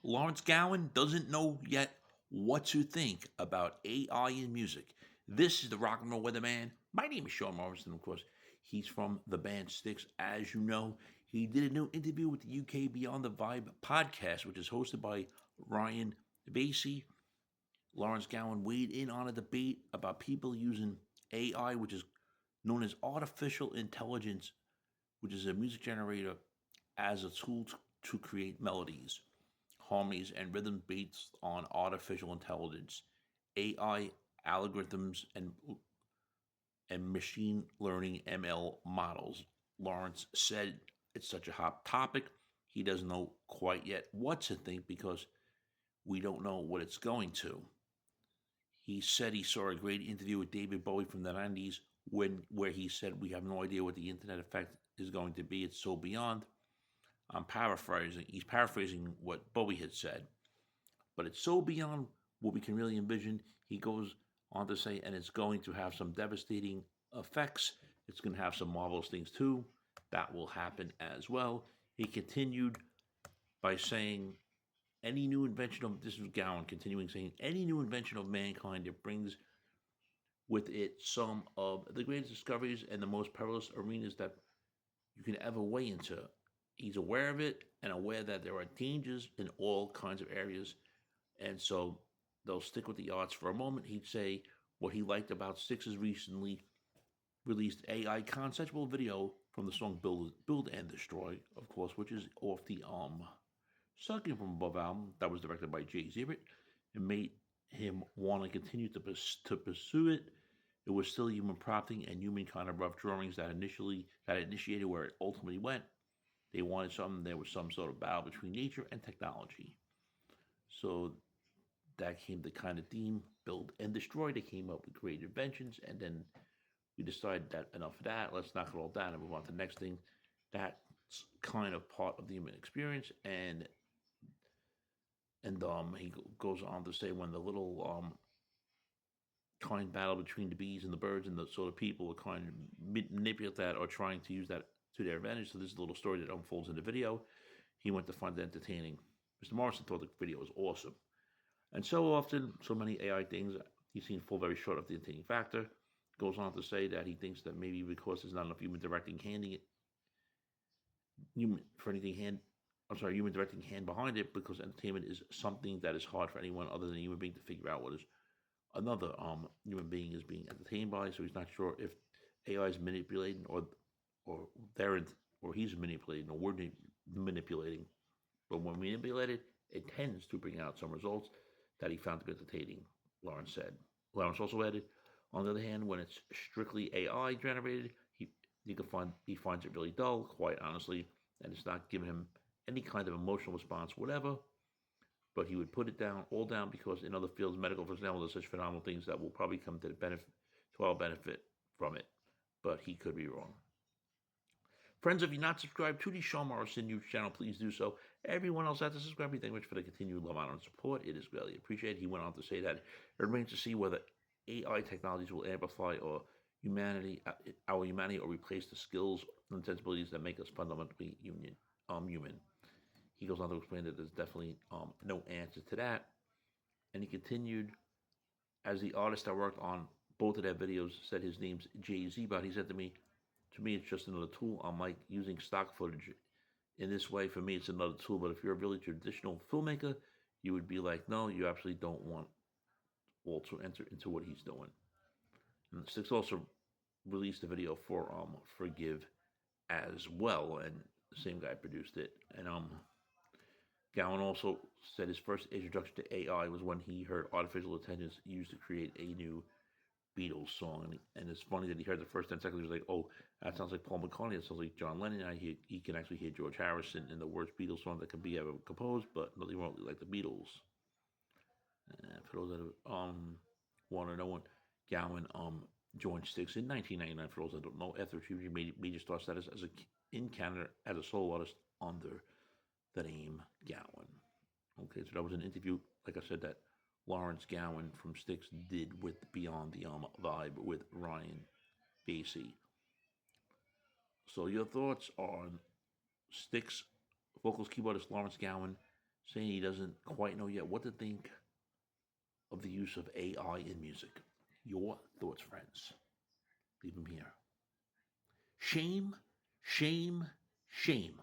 Lawrence Gowan doesn't know yet what to think about AI in music. This is the Rock and Roll Weatherman. My name is Sean Morrison, of course. He's from the band Styx, as you know. He did a new interview with the UK Beyond the Vibe podcast, which is hosted by Ryan Basie. Lawrence Gowan weighed in on a debate about people using AI, which is known as artificial intelligence, which is a music generator, as a tool to create melodies, harmonies, and rhythm based on artificial intelligence, AI algorithms, and machine learning ML models. Lawrence said it's such a hot topic. He doesn't know quite yet what to think because we don't know what it's going to. He said he saw a great interview with David Bowie from the 90s where he said we have no idea what the internet effect is going to be. It's so beyond. I'm paraphrasing. He's paraphrasing what Bowie had said, but it's so beyond what we can really envision. He goes on to say, and it's going to have some devastating effects. It's going to have some marvelous things too. That will happen as well. He continued by saying, any new invention of, this is Gowan continuing saying, any new invention of mankind that brings with it some of the greatest discoveries and the most perilous arenas that you can ever weigh into. He's aware of it and aware that there are dangers in all kinds of areas. And so they'll stick with the arts for a moment. He'd say what he liked about Styx's recently released AI conceptual video from the song Build and Destroy, of course, which is off the Sucking from Above album that was directed by Jay Zebert. It made him want to continue to pursue it. It was still human prompting and human kind of rough drawings that initiated where it ultimately went. They wanted something, there was some sort of battle between nature and technology. So that came the kind of theme, build and destroy. They came up with great inventions, and then we decided that enough of that, let's knock it all down and move on to the next thing. That's kind of part of the human experience, and he goes on to say when the little kind battle between the bees and the birds and the sort of people are kind of manipulate that or trying to use that to their advantage. So this is a little story that unfolds in the video. He went to find it entertaining. Mr. Morrison thought the video was awesome. And so often, so many AI things, he's seen fall very short of the entertaining factor. Goes on to say that he thinks that maybe because there's not enough human directing hand behind it, because entertainment is something that is hard for anyone other than a human being to figure out what is another human being is being entertained by. So he's not sure if AI is manipulating or he's manipulating or we're manipulating. But when we manipulate it, it tends to bring out some results that he found to be entertaining, Lawrence said. Lawrence also added, on the other hand, when it's strictly AI generated, he finds it really dull, quite honestly, and it's not giving him any kind of emotional response, whatever. But he would put it all down because in other fields, medical, for example, there's such phenomenal things that will probably come to our benefit from it. But he could be wrong. Friends, if you're not subscribed to the Sean Morrison YouTube channel, please do so. Everyone else has to subscribe. Thank you very much for the continued love, honor, and support. It is greatly appreciated. He went on to say that it remains to see whether AI technologies will amplify our humanity, or replace the skills and sensibilities that make us fundamentally human. He goes on to explain that there's definitely no answer to that. And he continued, as the artist that worked on both of their videos said his name's Jay-Z, but he said to me, it's just another tool. I'm like using stock footage in this way. For me, it's another tool. But if you're a really traditional filmmaker, you would be like, no, you absolutely don't want Walt to enter into what he's doing. And Styx also released a video for Forgive as well, and the same guy produced it. And Gowan also said his first introduction to AI was when he heard artificial intelligence used to create a new Beatles song, and it's funny that he heard the first 10 seconds. He was like, "Oh, that sounds like Paul McCartney. That sounds like John Lennon." He can actually hear George Harrison in the worst Beatles song that could be ever composed, but nothing remotely like the Beatles. For those that want to know, when Gowan joined Styx in 1999. For those that don't know, after achieving major star status in Canada as a solo artist under the name Gowan. Okay, so that was an interview, like I said, that Lawrence Gowan from Styx did with Beyond the Vibe with Ryan Basie. So your thoughts on Styx vocals keyboardist Lawrence Gowan saying he doesn't quite know yet what to think of the use of AI in music. Your thoughts, friends. Leave them here. Shame, shame, shame.